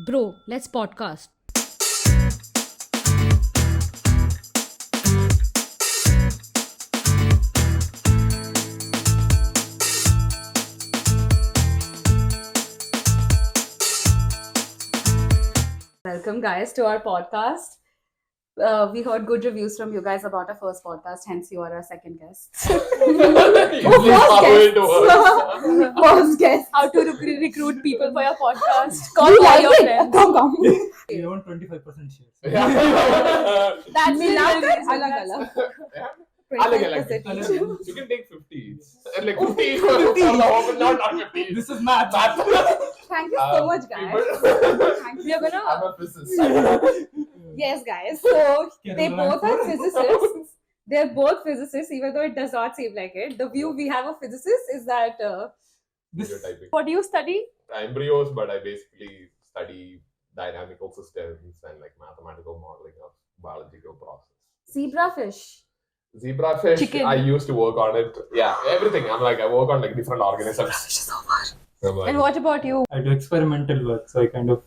Bro, let's podcast. Welcome, guys, to our podcast. We heard good reviews from you guys about our first podcast, hence you are our second guest. First guest. How to recruit people for your podcast. You Call all like your it? friends. Come. We own 25% shares. That's Milakar, it. alag. Alag. 25% each. You can take 50. Like 50 for the not 50. This is math. Thank you so much, guys. Thank you. We are gonna. I'm a physicist. Yes, guys. So they both are physicists. They're both physicists, even though it does not seem like it. The view we have of physicists is that Stereotyping. What do you study? Embryos, but I basically study dynamical systems and like mathematical modeling of biological process. zebrafish. Zebrafish, Chicken. I used to work on it. Yeah, everything. I work on like different organisms. I'm like, And what about you? I do experimental work, so I kind of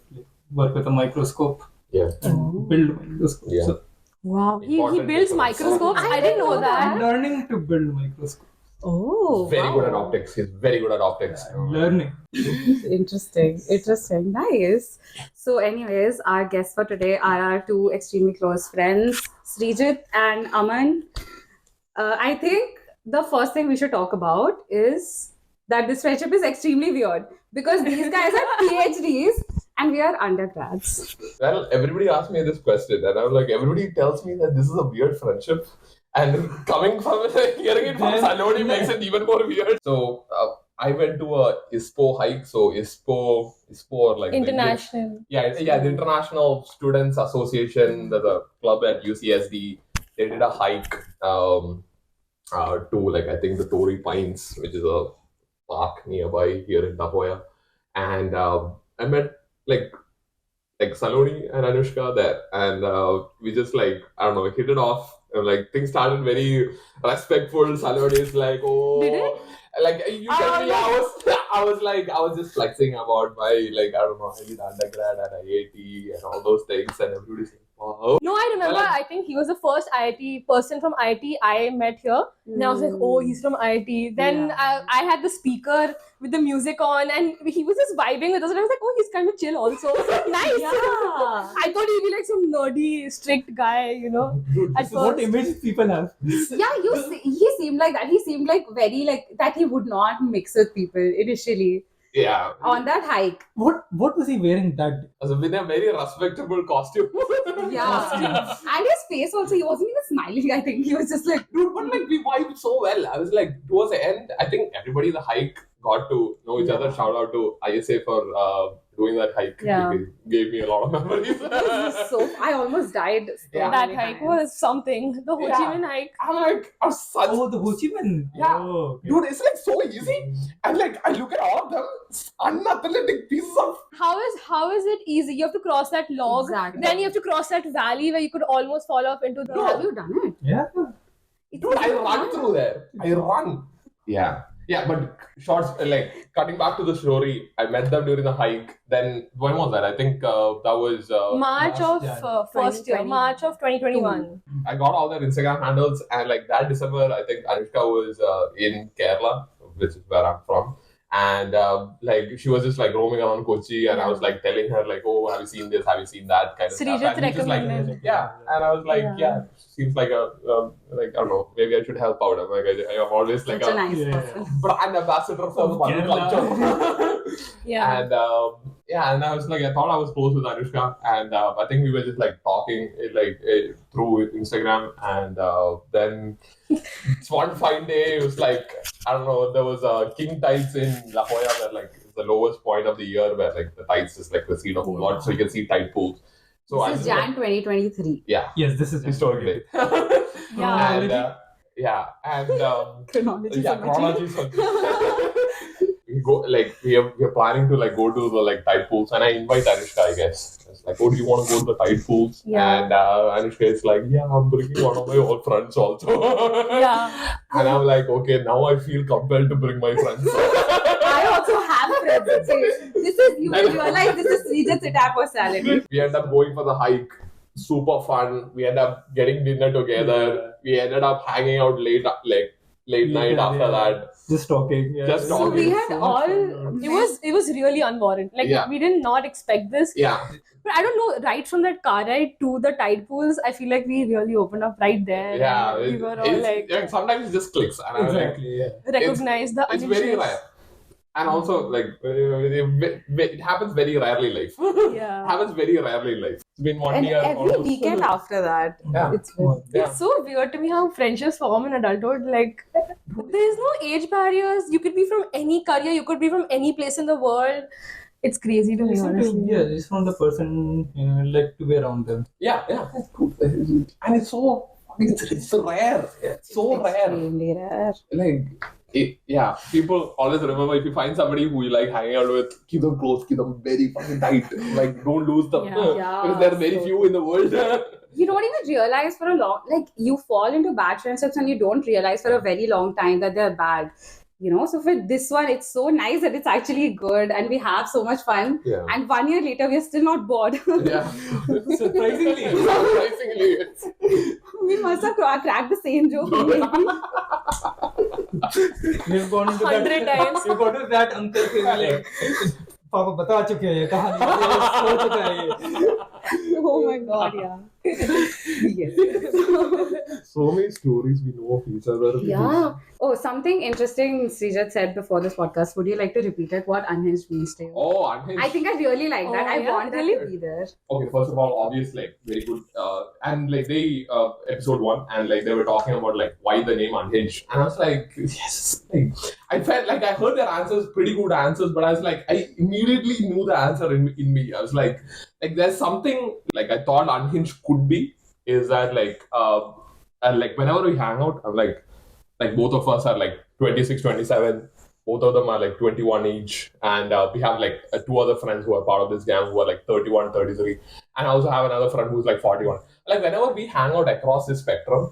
work with a microscope yeah. and build microscopes. Yeah. So Wow. He Important builds difference. microscopes. I didn't know I'm that. learning to build microscopes. Oh, Very good at optics. He's very good at optics. I'm learning. Interesting. Nice. So, anyways, our guests for today are our two extremely close friends, Sreejith and Aman. I think the first thing we should talk about is that this friendship is extremely weird because these guys are PhDs and we are undergrads. Well, everybody asked me this question, and I was like, everybody tells me that this is a weird friendship, and coming from it, hearing it from Saloni makes it even more weird. So, I went to a ISPO hike. So, ISPO or like International. the International Students Association, there's a club at UCSD. They did a hike to like I think the Torrey Pines, which is a park nearby here in Nagoya, and I met like Saloni and Anushka there, and we just like I don't know hit it off. And, like things started very respectful. Saloni is like, oh, Did it? like you tell me, I was just flexing about my like I don't know, I did undergrad at IIT and all those things, and everybody's like, wow. No, I remember. Well, I think he was the first IIT person from IIT I met here. And I was like, oh, he's from IIT. Then I had the speaker with the music on, and he was just vibing with us. And I was like, oh, he's kind of chill also. Nice. Yeah. I thought he'd be like some nerdy, strict guy, Dude, at This is what first. image people have. He seemed like that. He seemed like very like that he would not mix with people initially yeah. on that hike. What was he wearing that day? So with a very respectable costume. Yeah. And his face also, he wasn't even smiling, I think. He was just like, Dude, but like we vibed so well. I was like, towards the end, I think everybody in the hike got to know each other. Shout out to ISA for doing that hike. Yeah. It gave me a lot of memories. I almost died. so Yeah. That many hike times. was something. The Ho Chi Yeah. Minh hike. I'm like, I'm such. Oh, the Ho Chi Minh. Yeah. Oh, okay. Dude, it's like so easy. And like, I look at all of them, unathletic pieces of. How is it easy? You have to cross that log. Exactly. Then you have to cross that valley where you could almost fall off into the. Have you done it? Yeah. It's Dude, I not run fun. through there. I run. Yeah. Yeah, but shorts, like, cutting back to the story, I met them during the hike. Then, when was that? I think that was. March Last of Jan. first year, 2020. March of 2021. I got all their Instagram handles, and like that December, I think Anushka was in Kerala, which is where I'm from. And like she was just like roaming around Kochi, and I was like telling her like, "Oh, have you seen this? Have you seen that?" Kind of Sreejith stuff. And she just, like, recommended. yeah, and I was like, Yeah. yeah, seems like a like I don't know, maybe I should help out. I'm like I am always like Such a a nice Yeah. person. brand ambassador for Of Manu Kerala. culture. Yeah. And and I was like, I thought I was close with Anushka, and I think we were just like talking through Instagram, and then it's one fine day. It was like I don't know. There was king tides in La Jolla, where like it's the lowest point of the year, where like the tides just like recede a whole lot, so you can see tide pools. So I This is just, Jan 2023. yeah, Yes, this is historic day. Yeah. And Chronology. yeah, chronology is something. We go like we're planning to like go to the like tide pools, and I invite Anushka. I guess it's like, oh, do you want to go to the tide pools? Yeah. And Anushka is like, yeah, I'm bringing one of my old friends also. Yeah. And I'm like, okay, now I feel compelled to bring my friends. I also have opposites. This is, you will realize this is Sreejith's entire personality. We end up going for the hike. Super fun. We end up getting dinner together. We ended up hanging out late night after that. Just talking. Yeah. Just So talking. we had So much all. fun. It was really unwarranted. Like Yeah. we did not expect this. Yeah. But I don't know, right from that car ride to the tide pools, I feel like we really opened up right there. Yeah. And we were all like sometimes it just clicks. And I was like, Exactly. Yeah. recognize the it's very unhingedness. rare. And also, like, it happens very rarely in life. Yeah. Happens very rarely in life. It's been 1 And year. every almost. weekend after that, Yeah. it's been. Yeah. It's so weird to me how friendships form in adulthood. Like, there's no age barriers. You could be from any career, you could be from any place in the world. It's crazy to me, honestly. Yeah, just from the person like to be around them. Yeah. And it's so, it's rare. It's so rare. Extremely rare. People always remember if you find somebody who you like hanging out with, keep them close, keep them very fucking tight. Like, don't lose them. Yeah. Because there are very few in the world. You don't even realize for a long, like you fall into bad friendships and you don't realize for a very long time that they're bad. You know, so for this one, it's so nice that it's actually good and we have so much fun. Yeah. And 1 year later, we're still not bored. Yeah. Surprisingly. Surprisingly. We must have cracked the same joke. Maybe. We've gone into 100 times. We've gone to that uncle who like, पापा बता चुके हैं ये कहानी हो चुका है ये. Oh my god, yeah. Yes. So many stories we know of each other. Yeah. Oh, something interesting Sreejith said before this podcast. Would you like to repeat it? What unhinged means to you? Oh, Unhinged. I think I really like that. Oh, I yeah? want that Really? to be there. Okay, first of all, obviously, like, very good. And like they episode 1, and like they were talking about like why the name Unhinged, and I was like, yes, like I felt like I heard their answers, pretty good answers, but I was like, I immediately knew the answer in me. I was like there's something like I thought Unhinged could be is that and like whenever we hang out, I'm like both of us are like 26, 27. Both of them are like 21 each, and we have like 2 other friends who are part of this gang who are like 31, 33, and I also have another friend who's like 41. Like whenever we hang out across this spectrum,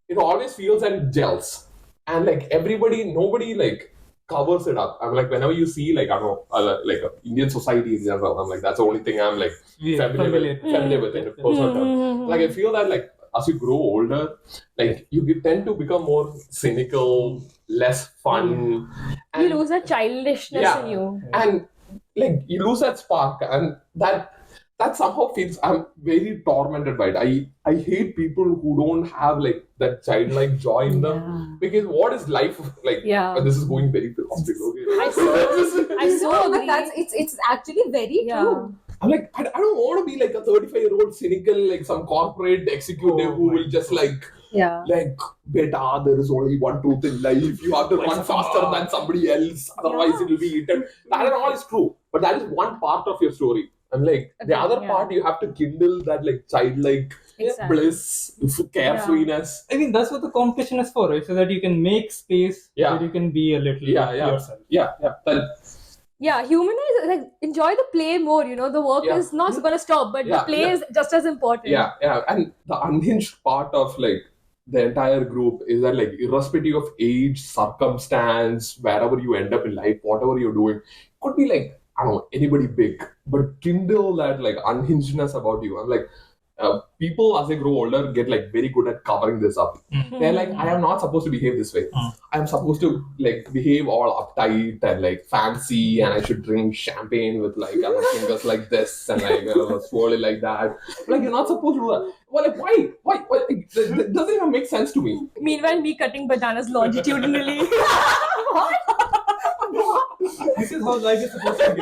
it always feels like it gels, and like nobody like covers it up. I'm like whenever you see like I don't know like Indian society in general, I'm like that's the only thing I'm like familiar with in a personal term. Like I feel that like as you grow older, like you tend to become more cynical, less fun. You lose that childishness in you. And like you lose that spark, and that somehow feels I'm very tormented by it. I hate people who don't have like that childlike joy in them, because what is life like? Yeah. This is going very philosophical. Okay? I so No, but agree. it's actually very true. I'm like, I don't want to be like a 35-year-old cynical, like some corporate executive who will just like, beta, there is only one truth in life. You have to run faster than somebody else, otherwise it will be eaten. That and all is true, but that is one part of your story. And like the other part, you have to kindle that like childlike bliss, carefreeness. I think that's what the competition is for, right? So that you can make space where you can be a little yourself. Humanize, like enjoy the play more, you know, the work is not gonna stop, but the play is just as important. And the unhinged part of like the entire group is that like irrespective of age, circumstance, wherever you end up in life, whatever you're doing, could be like, I don't know, anybody big, but kindle that like unhingedness about you. I'm like, people as they grow older get like very good at covering this up. They're like, I am not supposed to behave this way. I am supposed to like behave all uptight and like fancy, and I should drink champagne with like my fingers like this and like swirl it like that. Like you're not supposed to do that. Well, like why? Like, it doesn't even make sense to me. Meanwhile, me cutting bananas longitudinally. This is how life is supposed to be.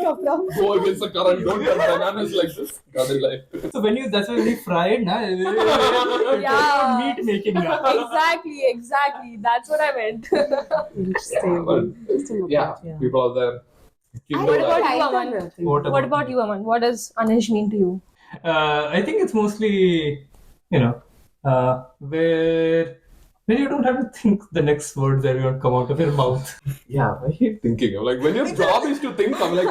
Go against the current. Don't cut bananas like this. Got it like. So that's when we fried, na? Meat making. Exactly. That's what I meant. Interesting. People out there. What about you, Aman? What does unhinged mean to you? I think it's mostly, where you don't have to think the next words that are going to come out of your mouth. Yeah, I hate thinking. I'm like, when your job is to think, I'm like,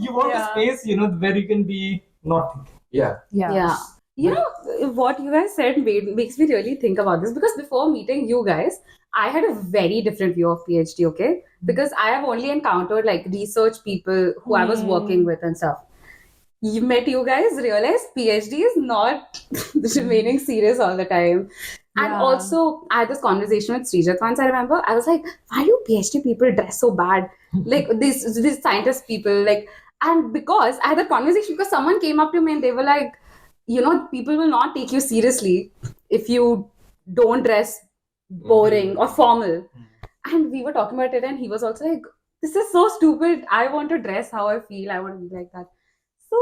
you want a space, where you can be not thinking. Yeah. You know, what you guys said makes me really think about this, because before meeting you guys, I had a very different view of PhD, okay? Because I have only encountered like research people who I was working with and stuff. You met you guys realize PhD is not remaining serious all the time. And Yeah. also, I had this conversation with Sreejith once. I remember I was like, "Why do PhD people dress so bad? Like these scientist people, like." And because I had that conversation because someone came up to me and they were like, people will not take you seriously if you don't dress boring or formal. And we were talking about it, and he was also like, "This is so stupid. I want to dress how I feel. I want to be like that." So,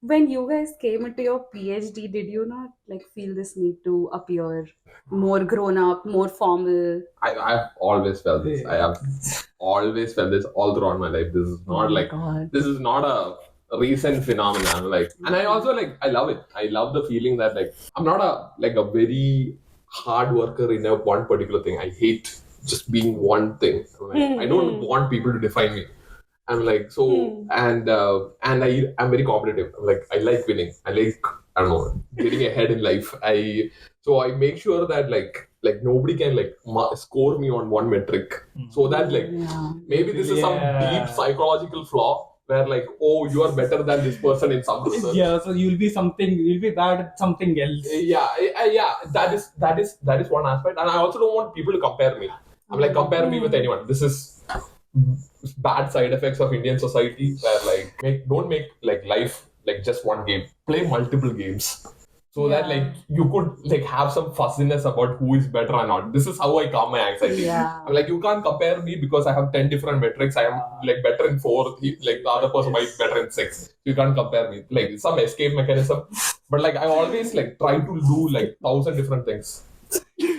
when you guys came into your PhD, did you not like feel this need to appear more grown up, more formal? I've always felt this. I have always felt this all throughout my life. This is not this is not a recent phenomenon. Like, and I also I love it. I love the feeling that I'm not a very hard worker in one particular thing. I hate just being one thing. I don't want people to define me. I'm and I'm very competitive. I like winning. I don't know, getting ahead in life. I make sure that nobody can score me on one metric. So that maybe this is some deep psychological flaw where you are better than this person in some research. Yeah, so you'll be bad at something else. Yeah, that is one aspect, and I also don't want people to compare me. I'm compare me with anyone. This is bad side effects of Indian society where don't make life just one game. Play multiple games so that you could have some fussiness about who is better or not. This is how I calm my anxiety. Yeah. I'm you can't compare me because I have 10 different metrics. I am better in 4. The other person might be better in 6. You can't compare me. It's some escape mechanism. But I always try to do 1,000 different things.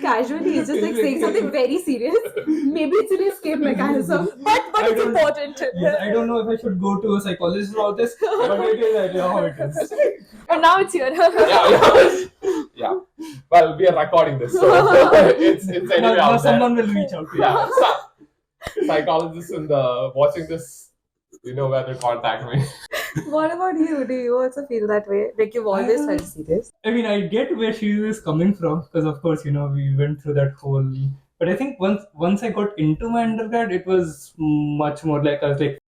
Casually, he's just saying something very serious. Maybe it's an escape mechanism, but it's important. Yes, I don't know if I should go to a psychologist about this, but it is how it is. And now it's here. Yeah. Well, we are recording this, so it's anyway Now out there. someone will reach out to you. Yeah, psychologists in the watching this, you know where to contact me. What about you? Do you also feel that way? Like you've always felt serious? I mean, I get where she is coming from because, of course, we went through that whole. But I think once I got into my undergrad, it was much more I was like,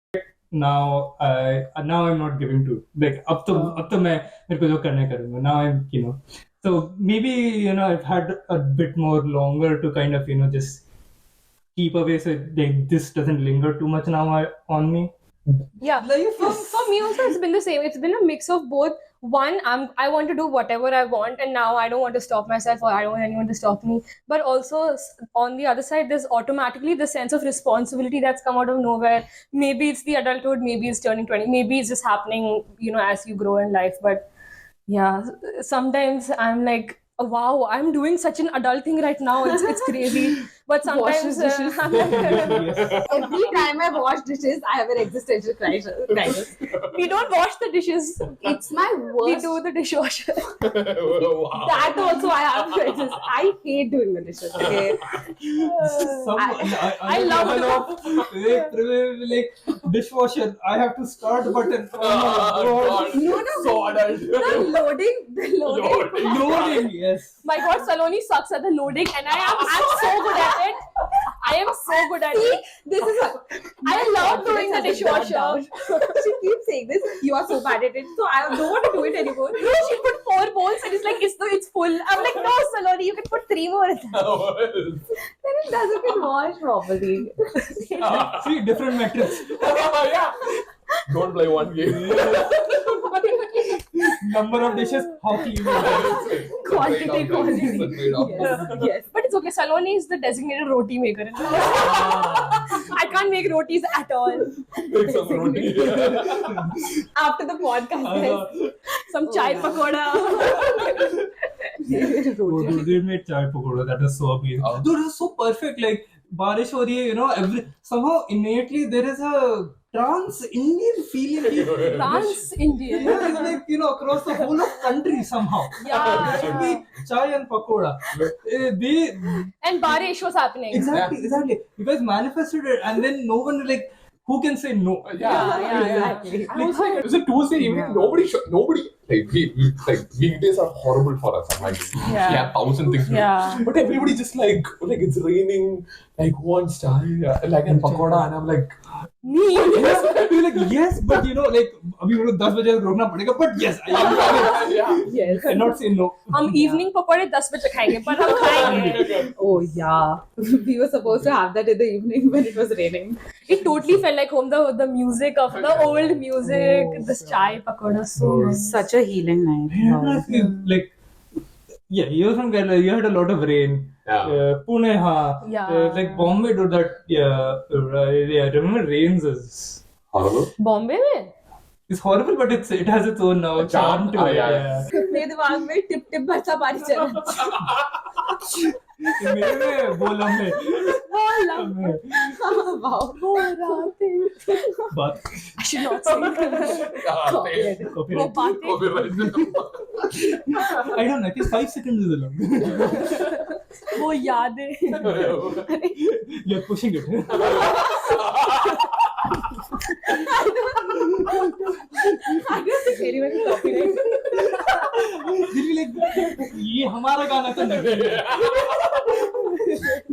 now I'm not giving to up to मैं मेरे को जो करना है करूँगा. Now I'm so maybe I've had a bit more longer to kind of just keep away so this doesn't linger too much now on me. Yeah, for me also it's been the same. It's been a mix of both. One, I want to do whatever I want, and now I don't want to stop myself, or I don't want anyone to stop me. But also on the other side, there's automatically the sense of responsibility that's come out of nowhere. Maybe it's the adulthood, maybe it's turning 20, maybe it's just happening, as you grow in life. But yeah, sometimes I'm like, oh, wow, I'm doing such an adult thing right now. It's crazy. But sometimes dishes. I'm like, Every time I wash dishes, I have an existential crisis. we don't wash the dishes. It's my We worst. do the dishwasher. Wow. That also I have crisis. I hate doing the dishes. Okay. I love dishwasher. I have to start button. Oh, God. No. So adult. The loading. Loading, yes. My God, Saloni sucks at the loading, and I'm so good at it. I am so good at it. This is I love doing the dishwasher. She keeps saying this. You are so bad at it, so I don't want to do it anymore. No, she put 4 bowls and it's like, it's full. I'm like, no, Saloni, you can put 3 more. Then it doesn't get washed properly. See, different metrics. Yeah. Don't play one game. Number of dishes, how clean you are. Quantity, quality. Yes. But it's okay. Saloni is the designated roti maker. I can't make rotis at all. Make some roti. After the podcast, guys. Some chai pakoda. Oh, dude, they made chai pakoda. That was so amazing. Dude, it was so perfect. Barish ho rahi hai, somehow innately there is a trans-Indian feeling. Trans-Indian. Yeah, it's across the whole of country somehow. Yeah. It should be chai and pakoda. And Barish was happening. Exactly. You guys manifested it, and then no one who can say no? Yeah. Exactly. It was a Tuesday evening. Nobody weekdays are horrible for us. I'm like, we have 1,000 things to do. Yeah. But everybody just like it's raining, like who wants chai, like and pakoda, and I'm like, You're like, yes, but like अभी मेरे को 10 बजे रोकना पड़ेगा, but yes, I am coming. yeah. I cannot say no. हम evening पकौड़े 10 बजे खाएंगे, पर हम खाएंगे. Oh yeah, we were supposed to have that in the evening when it was raining. It totally felt like home. The music of the old music, this chai pakoda, so nice. Such a healing night. Like, yeah, you're from Kerala. You had a lot of rain. Pune, Yeah. like Bombay, do that. Yeah. Remember, rains is Horrible. Bombay में? It's horrible, but it has its own charm to it. Yeah. मेरे दिमाग में tip tip बरसा बारिश चल रहा है. मेरे में बोला मैं Wow. बात I should not say. वो बातें. I don't know. I think 5 seconds is enough. वो यादें. You're pushing it. I don't think anyone is copyright. They'll be like, ये हमारा गाना तो नहीं है.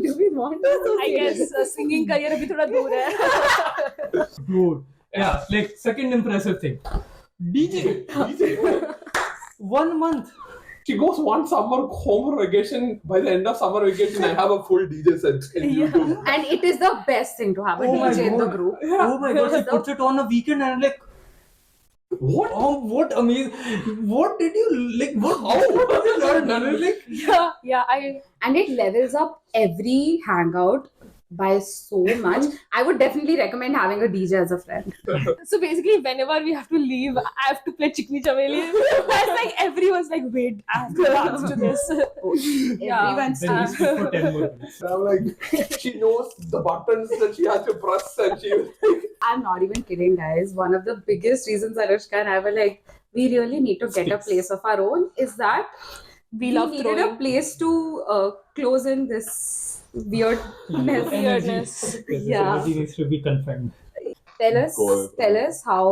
Do we want to? I guess singing career अभी थोड़ा दूर है. Dude. Yeah, like second impressive thing. DJ. 1 month. She goes one summer home vacation. By the end of summer vacation, I have a full DJ set in YouTube. And it is the best thing to have a DJ in the group. Oh my god, she puts it on a weekend and I'm like, What? oh, what amazing. What did you, like, what, how? What did you learn? Like, Yeah, And it levels up every hangout by so much. I would definitely recommend having a DJ as a friend. So basically, whenever we have to leave, I have to play Chikni Chameli. That's like everyone's like, wait, I have to dance to this. Yeah. Everyone's then we speak for 10 more minutes. I'm like, she knows the buttons that she has to press, and she was like, I'm not even kidding, guys. One of the biggest reasons Anushka and I were like, we really need to get a place of our own is that We love needed throwing. a place to close in this weirdness. Yeah. Energy needs to be confined. Tell us how.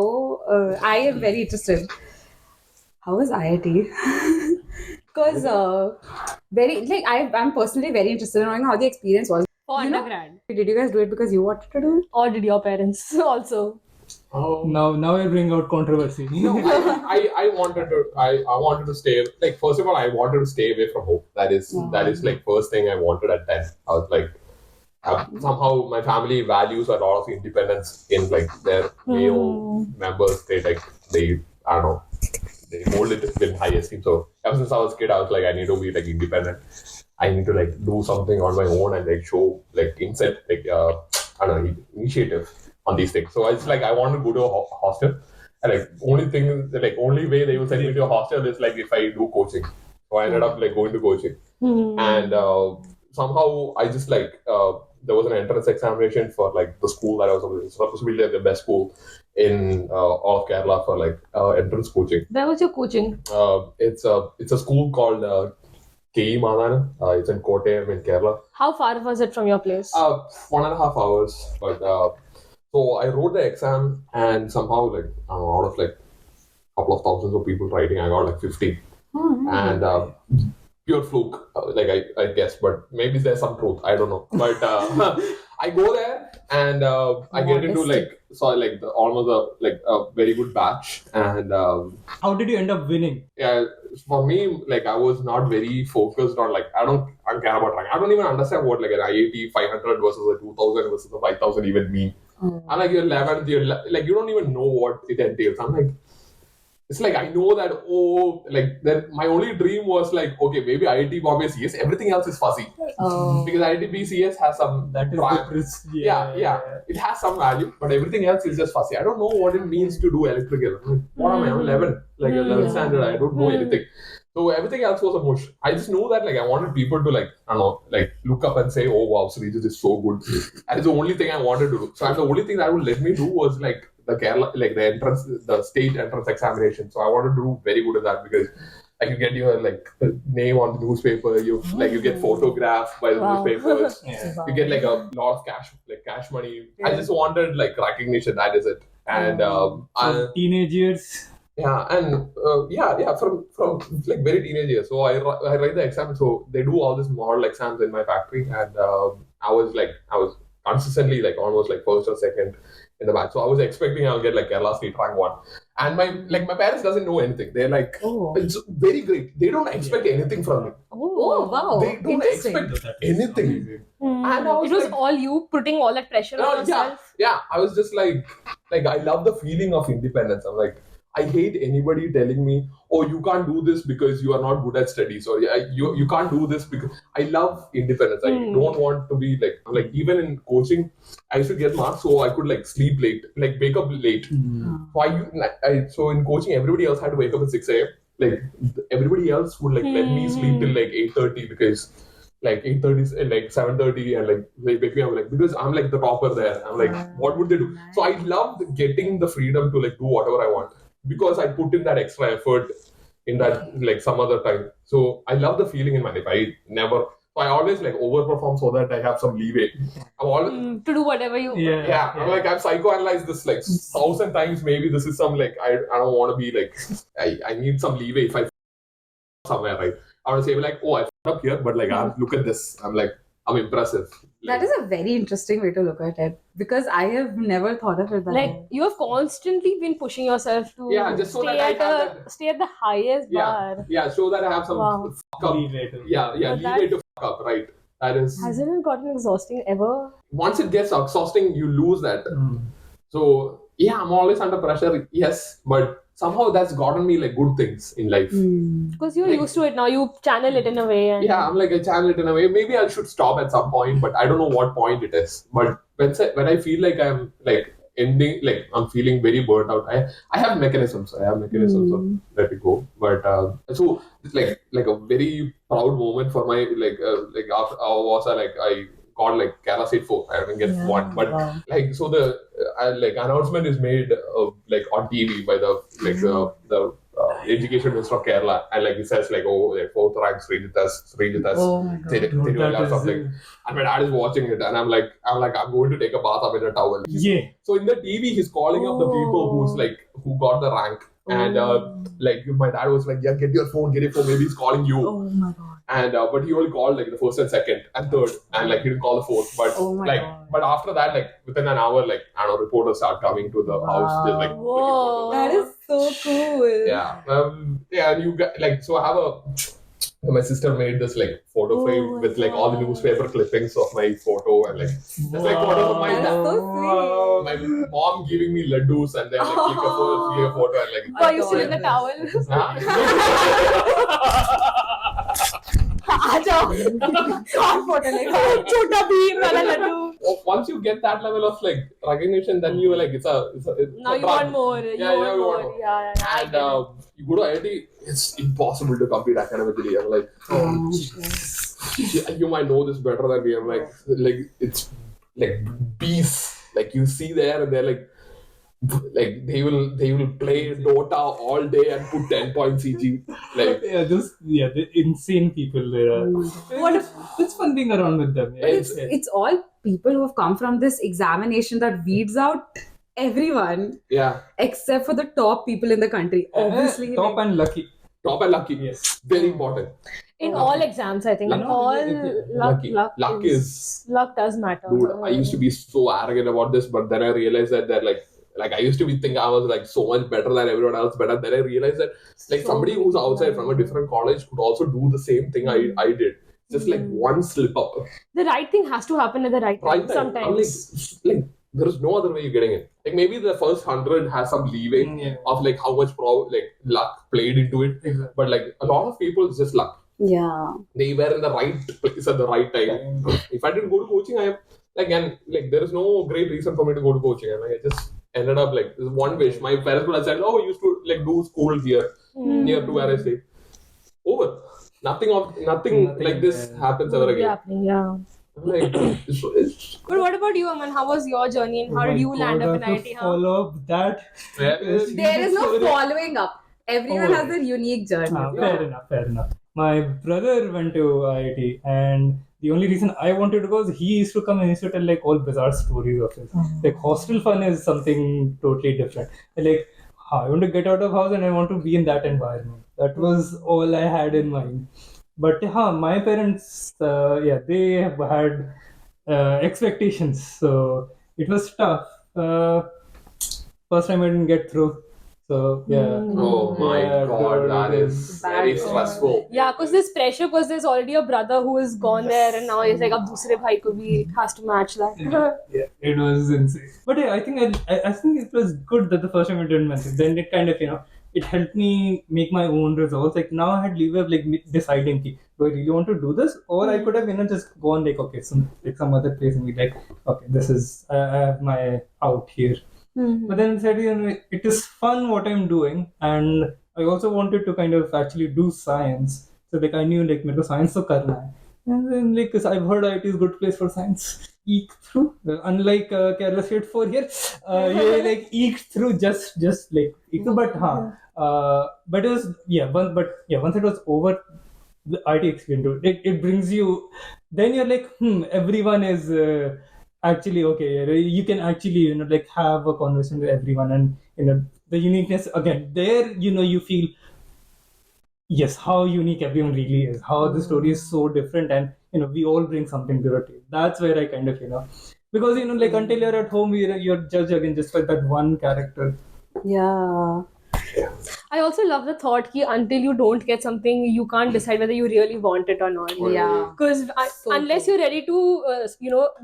I am very interested. How was IIT? Because I'm personally very interested in knowing how the experience was. For You know- undergrad. Did you guys do it because you wanted to do it? Or did your parents also? oh. Now I bring out controversy. I wanted to stay. Like, first of all, I wanted to stay away from home. That is like first thing I wanted at 10. I was like, somehow my family values a lot of independence in like their male members. They I don't know, they hold it with high esteem. So ever since I was a kid, I was like, I need to be like independent. I need to like do something on my own and like show like insight, like I don't know, initiative on these things. So it's like I want to go to a hostel. And like only way they will send me to a hostel is like if I do coaching. So I ended up like going to coaching. And somehow I just like there was an entrance examination for like the school that I was supposed to be like the best school in all of Kerala for like entrance coaching. Where was your coaching? It's a school called KE Madana. It's in Kottayam in Kerala. How far was it from your place? 1.5 hours. But so I wrote the exam and somehow like out of like a couple of thousands of people writing, I got like 50. And pure fluke, like I guess, but maybe there's some truth. I don't know. But I go there and I get into like almost a very good batch. And How did you end up winning? yeah, for me, like I was not very focused on like I don't care about rank. I don't even understand what like an IIT 500 versus a 2000 versus a 5000 even mean. I'm like, you're 11th, like you don't even know what it entails. I'm like, it's like I know that my only dream was like, okay, maybe IIT Bombay CS, everything else is fuzzy. Because IIT BCS has some That is prime- the risk. yeah, it has some value, but everything else is just fuzzy. I don't know what it means to do electrical. I'm like, what am I? I'm 11, like 11th standard. I don't know anything. So everything else was a mush. I just knew that like I wanted people to like I don't know, like look up and say, oh wow, Sreejith is so good. That is the only thing I wanted to do. So the only thing that would let me do was like the Kerala, like the entrance, the state entrance examination. So I wanted to do very good at that because like you get your like name on the newspaper, you get photographed by the newspapers, you get like a lot of cash money. I just wanted like recognition. That is it. And So teenage years, Yeah, and from like very teenage years. So I write the exam. So they do all these model exams in my factory, and I was consistently like almost like first or second in the batch. So I was expecting I'll get like Kerala State rank one, and my parents doesn't know anything. They're like, it's very great. They don't expect anything from me. Oh, wow. They don't Interesting. expect anything. And I was It was like, all you putting all that pressure on yourself. yeah. I was just like I love the feeling of independence. I'm like, I hate anybody telling me, oh, you can't do this because you are not good at studies, or yeah, you can't do this because I love independence. I don't want to be like even in coaching, I used to get marks so I could like sleep late, like wake up late. So in coaching, everybody else had to wake up at 6 a.m. Like everybody else would like let me sleep till like 8:30 because like 8:30 and like 7:30 and like they wake me up like because I'm like the topper there. I'm like, what would they do? So I loved getting the freedom to like do whatever I want because I put in that extra effort in that like some other time. So I love the feeling in my life. I always like overperform so that I have some leeway. I'm always To do whatever you yeah. I'm like I've psychoanalyzed this like 1,000 times. Maybe this is some like I don't want to be like I need some leeway if I somewhere right. I want to say like, oh, I fucked up here, but like look at this. I'm impressive. That is a very interesting way to look at it because I have never thought of it that like way. you have constantly been pushing yourself to just so stay that I at have that. stay at the highest bar. So that I have some Wow. fuck up. Leeway to- But Leeway to fuck up, right? That is Hasn't it gotten exhausting ever? once it gets exhausting, you lose that. So yeah, I'm always under pressure. Yes, but somehow that's gotten me like good things in life. Because you're Like- used to it now. You channel it in a way. And Yeah, I'm like I channel it in a way. Maybe I should stop at some point, but I don't know what point it is. But when I feel like I'm like ending, like I'm feeling very burnt out, I have mechanisms. I have mechanisms of let it go. But so it's like a very proud moment for my like after was I got like Kerala State 4. I didn't get one, but like so the like announcement is made like on TV by the like the education minister of Kerala, and like it says like, oh, like fourth rank Sreejith Oh my God. they Dude, do that have is, something. And my dad is watching it, and I'm going to take a bath up in a towel. Yeah. So in the TV, he's calling up the people who got the rank, and like my dad was like, yeah, get your phone, maybe he's calling you. Oh my God. And but he only called like the first and second and third, and like he didn't call the fourth. But Oh my like, God. but after that, like within an hour, like I don't know, reporters start coming to the house, just like taking Whoa. photos. That is so cool. Yeah, and you got like so I have my sister made this like photo frame with like all the newspaper clippings of my photo and like there's like photos of my That is dad. so sweet. My mom giving me laddus and then like click a photo and like Were you still in the towel? Chota bheem wala laddu. Once you get that level of like recognition, then you like it's a Now you want more. You Yeah, want you want more. more. Yeah. I And get it. you go to IIT, it's impossible to compete academically. I'm like, you might know this better than me. I'm like it's like beasts. Like you see there, and they're like they will play Dota all day and put 10 points CG. Like the insane people there are. What if- It's fun being around with them. Yeah. It's all people who have come from this examination that weeds out everyone yeah, except for the top people in the country. Obviously, Top like- and lucky. top and lucky. Yes. Very important. In all exams, I think. Luck. In all Lucky. luck Luck luck does matter. Dude, I used to be so arrogant about this, but then I realized that like I used to think I was like so much better than everyone else, but then I realized that like somebody who's outside from a different college could also do the same thing I did. Just like one slip up. The right thing has to happen at the right time. Right time. Sometimes. I'm like there is no other way you're getting it. Like maybe the first 100 has some leeway of like how much luck played into it, Exactly. but like a lot of people it's just luck. yeah. They were in the right place at the right time. If I didn't go to coaching, there is no great reason for me to go to coaching, and I just ended up like this one wish. My parents would have said, "Oh, you used to like do school here near to where I stay." Over. Nothing like this happens ever again. Happening, yeah. Like, it's But what about you, Aman? How was your journey and how did you land up in IIT? Huh? Follow up that. There is- There is no following up. Everyone Oh. has their unique journey. Fair enough. My brother went to IIT, and the only reason I wanted to go is he used to come and he used to tell like all bizarre stories of it. Like hostel fun is something totally different. Like I want to get out of house and I want to be in that environment. That was all I had in mind. But my parents, they have had expectations, so it was tough. First time I didn't get through, so yeah. Oh my Yeah, god, dude, that it is bad. very stressful. Yeah, because there's pressure, because there's already a brother who is gone there, and now he's like, ab dusre bhai ko bhi has to match that. Yeah, it was insane. But yeah, I think I think it was good that the first time I didn't mention. Then it kind of it helped me make my own results. Like now I had leeway of like deciding, do I really want to do this, or I could have just gone like okay, some other place and be like, okay, this is I have my out here. But then said, it is fun what I'm doing, and I also wanted to kind of actually do science. So like I knew like मेरे को science तो करना है. And then like 'cause I've heard IT is good place for science. Eke through, unlike Kerala State 4 here, yeah, like eke through just like eke through. But it was once it was over, the IT experience, it brings you. Then you're like, everyone is. Actually okay, you can actually like have a conversation with everyone, and the uniqueness again there, you feel yes how unique everyone really is, how the story is so different, and we all bring something to the table. That's where I kind of because like until you're at home, you're judged again just by that one character. Yeah. I also love the thought that until you don't get something, you can't decide whether you really want it or not. Yeah. Because unless you're ready to,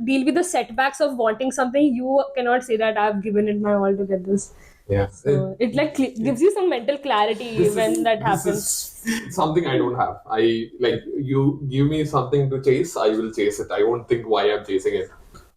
deal with the setbacks of wanting something, you cannot say that I've given it my all to get this. Yeah. So it like gives you some mental clarity when that happens. This is something I don't have. I like you give me something to chase, I will chase it. I won't think why I'm chasing it.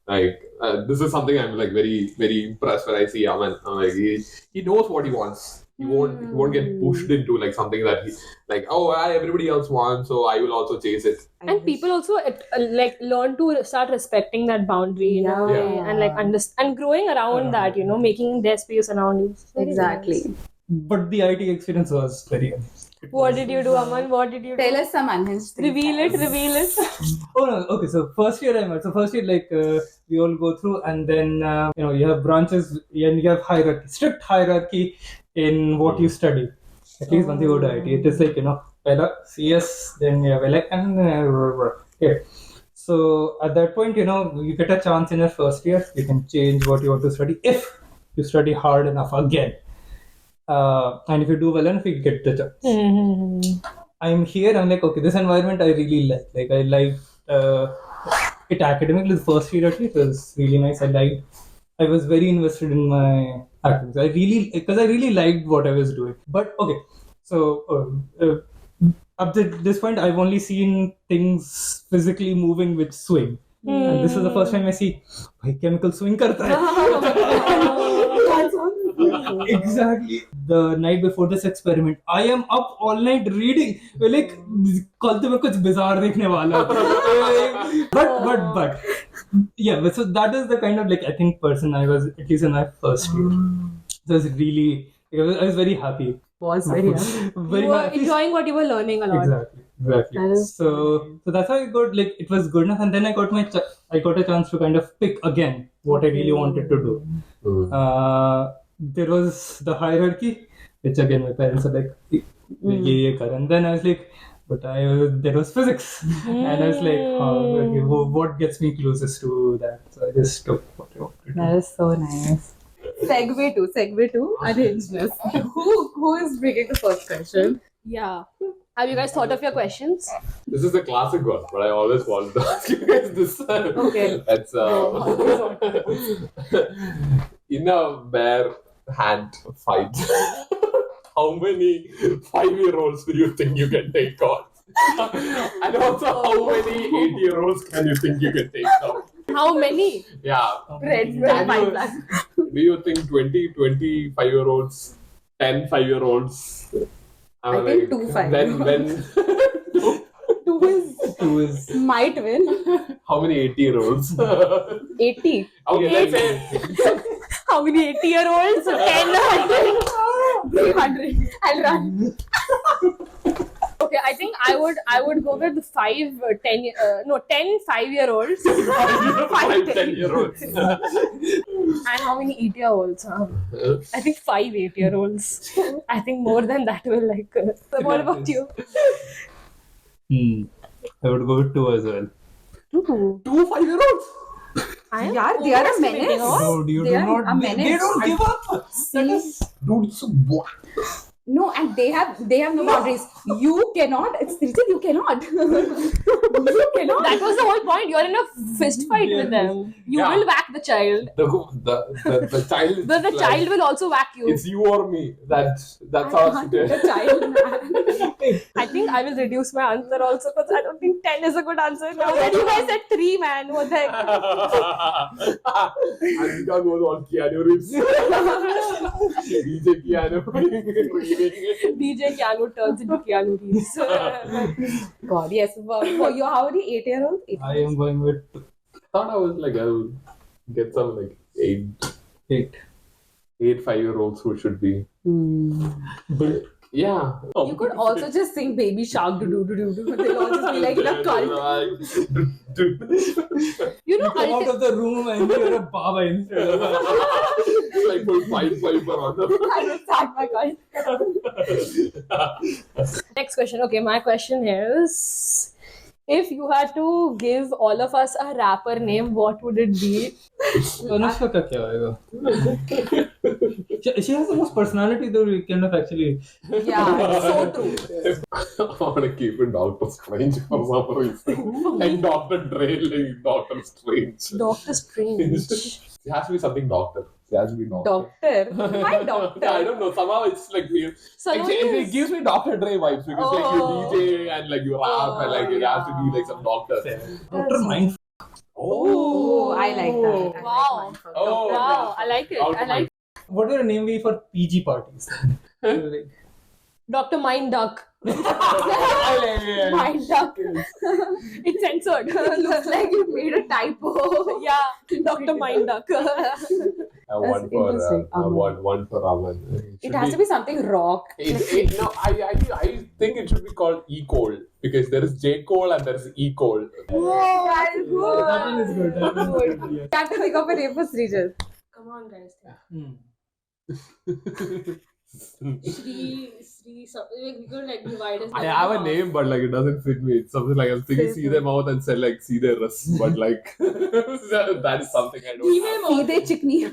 Like this is something I'm like very very impressed when I see Aman. Like he knows what he wants. He won't get pushed into like something that he like. Oh, everybody else wants, so I will also chase it. And people also like learn to start respecting that boundary in a way, and like and growing around that, making their space around you. Exactly. Nice. But the IT experience was very amazing. What did you do, Aman? What did you do? Tell us some unhinged things. Reveal it. Oh no, okay. So first year I met. So first year like we all go through, and then you have branches and you have hierarchy, strict hierarchy in what you study. At least once you go to IT, it is like pehla CS, then you have and okay. So at that point, you get a chance in your first year. You can change what you want to study if you study hard enough again. And if you do well enough, you get the chance. I'm here. I'm like, okay, this environment I really like. Like I like it academically. The first year at least was really nice. I was very invested in my academics. I really liked what I was doing. But okay, so up to this point, I've only seen things physically moving which swing. And this is the first time I see chemical swing karta hai. Exactly. The night before this experiment, I am up all night reading. We're like, कल तो मैं कुछ bizarre देखने वाला हूँ. But yeah. But so that is the kind of like I think person I was at least in my first year. So I was very happy. Very happy. You were enjoying what you were learning a lot. Exactly. So that's how I got like it was good enough, and then I got a chance to kind of pick again what I really wanted to do. There was the hierarchy, which again my parents are like, ye kar. And then I was like, but there was physics, and I was like, what gets me closest to that? So I just took what I wanted to do. That is so nice. Segue to unhingedness. Who is bringing the first question? Yeah. Have you guys thought of your questions? This is a classic one, but I always wanted to ask you guys this. Okay. That's in a bare hand fight. How many 5-year-olds do you think you can take on? And also, how many 8-year-olds can you think you can take on? How many? Yeah. Red, white, black. Do you think 20, 25-year-olds, 10 5-year-olds? I think 2 5. When Two is might win. how many 80-year-olds? 80. Okay, let's say How many 80-year-olds? 10, 100. 300. I'll run. Okay, I think I would go with 10 5-year-olds. 5-10-year-olds. And how many 8-year-olds? I think 5 8-year-olds. I think more than that will like. So what about you? I would go with 2 as well. 2 2 5-year-olds? Yeah, they are a menace. No, you They do are not. a menace. They don't give up. See? Dude, it's so what? No, and they have no boundaries. You cannot. Sreejith, you cannot. You cannot. That was the whole point. You're in a fist fight with them. You Yeah. will whack the child. The child. is But the like, child will also whack you. It's you or me. That's how it is. The child, man. I think I will reduce my answer also because I don't think 10 is a good answer. Now that you guys said 3, man. What the heck? Anita knows all Keanu Reeves. DJ Keanu. DJ Keanu turns into Keanu Reeves. God, yes. For you, how many 8-year-olds? I am going with Thought I was like, I'll get some like 8 8. 5-year-olds who should be. But yeah. You could also just sing Baby Shark. They'll all just be like in a cult. You know, Come out of the room and you're a Baba instead. Like full fight for honor. I will start my cult. next question. Okay, my question is, if you had to give all of us a rapper name, what would it be? Anushka ka kya hoega? She has the most personality though. We kind of actually. Yeah, so true. I want to keep it Doctor Strange for some reason. Like Dr. Dre, like Doctor Strange. Doctor Strange. It has to be something doctor. It has to be doctor. Doctor. Why doctor? I don't know. Somehow it's like weird. It gives me Dr. Dre vibes because like you DJ and like you rap and like it has to be like some doctor. Dr. Mind. Oh, I like that. Wow. Oh, Wow, I like it. I like What would your name be for PG parties? Like, Dr. Mind Duck. Mind duck. It's censored. Looks like you made a typo. Yeah, Dr. Mind Duck. One for interesting. one for Aman. It has to be something rock. No, I think it should be called E Cole because there is J Cole and there is E Cole. Whoa, that is good. that one is good. That one is good. Yes. You have to think of a name for Sreejith. Come on, guys. Sri, something we could like divide us. I have a name, but like it doesn't fit me. It's something like I'm thinking see their mouth and say like see their wrists, but like that is something I don't. Seedhe chikni.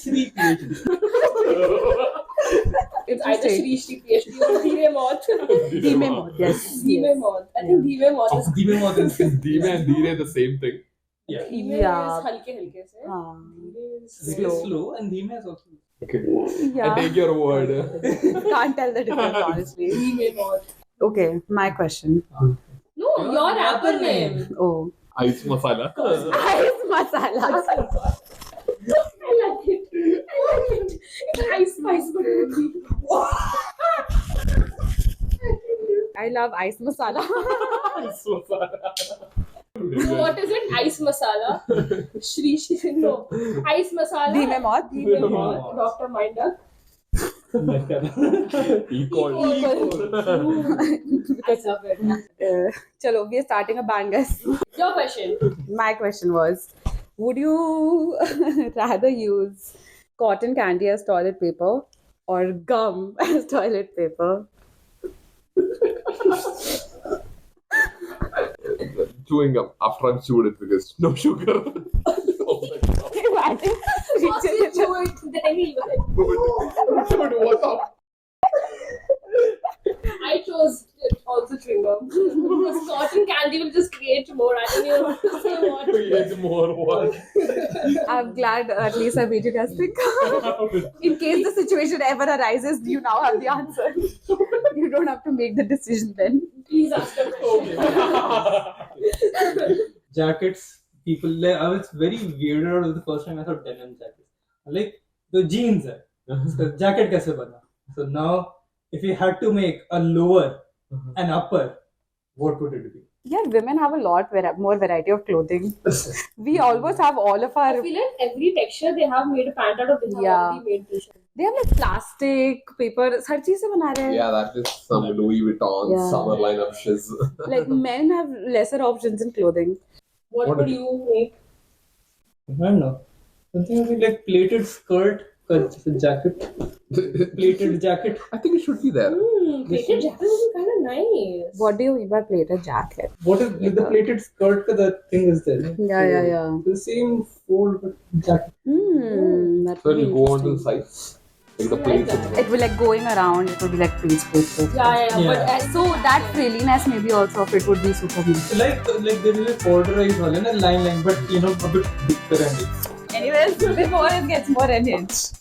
Sri PhD. It's either Shri PhD or Dhive Maut. Dhime Maut, yes. Dhive Maut. I think Dhive Maut is. Dhime Maut is Dime and Dire the same thing. yeah. Dhive Yeah. is halke halke se. Dhive is Slow. Slow and Dhime is also. Okay. Yeah. I take your word. Can't tell the difference, honestly. Dhive Maut. Okay, my question. No, your rapper name. Oh. Ice masala. Ice masala. I like it. It's Ice Spice movie. I love ice masala. Ice masala. So what is it? Ice masala. No. Ice masala. Dhime Maut. Dhive Maut. Dr. Mind Duck. Equal. I love it. Chalo, we are starting a bang, guys. Your question. My question was, would you rather use cotton candy as toilet paper or gum as toilet paper? Chewing gum after I'm chewed it because no sugar. Oh my God. Imagine. First you chew it, then you Dude, what's up? I chose also chewing gum. Because cotton candy will just create more. I don't know what to say what. Create more what? I'm glad at least I made you guys think. In case the situation ever arises, you now have the answer. You don't have to make the decision then. Please ask a question. Jackets, people. I was very weirded out the first time I saw denim jackets. Like the jeans, the jacket kaise bana? So now, if you had to make a lower and upper, what would it be? Yeah, women have a lot more variety of clothing. We almost have all of I our. feel like every texture they have made a pant out of, they have Yeah. already made t-shirt. They have like plastic, paper, हर चीज से बना रहे हैं. Yeah, that is some Louis Vuitton Yeah. summer line of shiz. Like men have lesser options in clothing. What What would is- you make? I don't know. Something like plated skirt, jacket, plated jacket. I think it should be there. Plated jacket would be kind of nice. What do you mean by plated jacket? What is the plated skirt? The thing is there. Yeah. The same fold but jacket. That So would be it'll go on to the interesting. sides. Like the plates. It will like going around. It would be like pleats. Yeah. But But so that frilliness maybe also of it would be super nice. Like there is a corduroy one and a line, but a bit thicker and it's. Anyways, before it gets more unhinged.